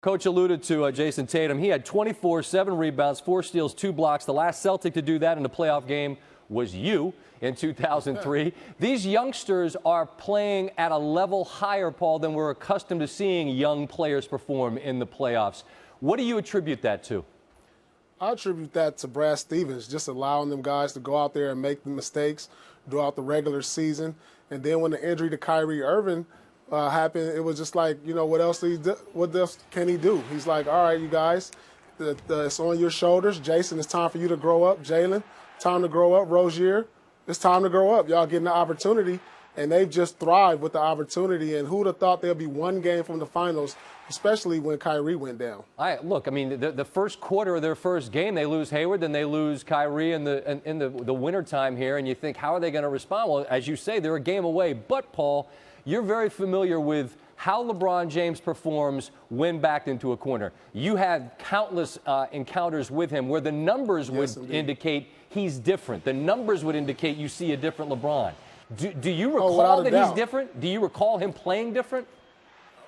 Coach alluded to Jason Tatum. He had 24, 7 rebounds, 4 steals, 2 blocks. The last Celtic to do that in a playoff game was you in 2003. These youngsters are playing at a level higher, Paul, than we're accustomed to seeing young players perform in the playoffs. What do you attribute that to? I attribute that to Brad Stevens, just allowing them guys to go out there and make the mistakes throughout the regular season. And then when the injury to Kyrie Irving happened, it was just like, you know, what else can he do? He's like, all right, you guys, it's on your shoulders. Jason, it's time for you to grow up. Jalen, time to grow up. Rozier, it's time to grow up. Y'all getting the opportunity, and they've just thrived with the opportunity. And who'd have thought there'd be one game from the finals, especially when Kyrie went down? Look, I mean, the first quarter of their first game, they lose Hayward, then they lose Kyrie in the wintertime here, and you think, how are they going to respond? Well, as you say, they're a game away. But, Paul, you're very familiar with how LeBron James performs when backed into a corner. You had countless encounters with him where the numbers would indicate he's different. The numbers would indicate you see a different LeBron. Do you recall that he's different? Do you recall him playing different?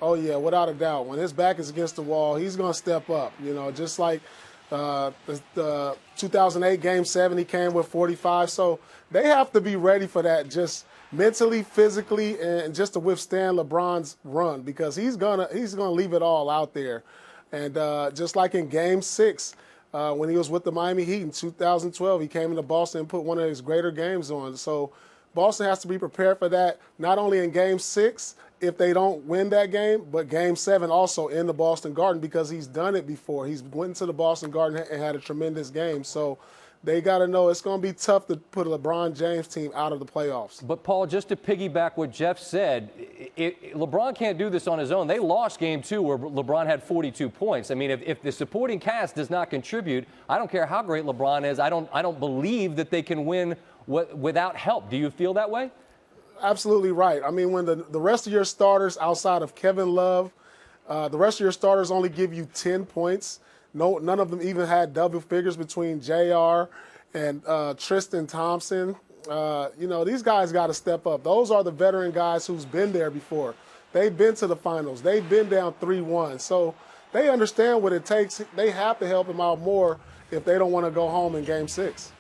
Oh, yeah, without a doubt. When his back is against the wall, he's going to step up. You know, just like the 2008 Game 7, he came with 45. So they have to be ready for that, just mentally, physically, and just to withstand LeBron's run, because he's gonna leave it all out there. And just like in Game 6, when he was with the Miami Heat in 2012, he came into Boston and put one of his greater games on. So Boston has to be prepared for that, not only in Game 6 if they don't win that game, but Game 7 also in the Boston Garden, because he's done it before. He's went to the Boston Garden and had a tremendous game. So they got to know it's going to be tough to put a LeBron James team out of the playoffs. But, Paul, just to piggyback what Jeff said, LeBron can't do this on his own. They lost Game 2 where LeBron had 42 points. I mean, if the supporting cast does not contribute, I don't care how great LeBron is, I don't believe that they can win without help. Do you feel that way? Absolutely right. I mean, when the rest of your starters outside of Kevin Love, the rest of your starters only give you 10 points. None of them even had double figures between JR and Tristan Thompson. You know, these guys got to step up. Those are the veteran guys who's been there before. They've been to the finals. They've been down 3-1. So they understand what it takes. They have to help him out more if they don't want to go home in Game 6.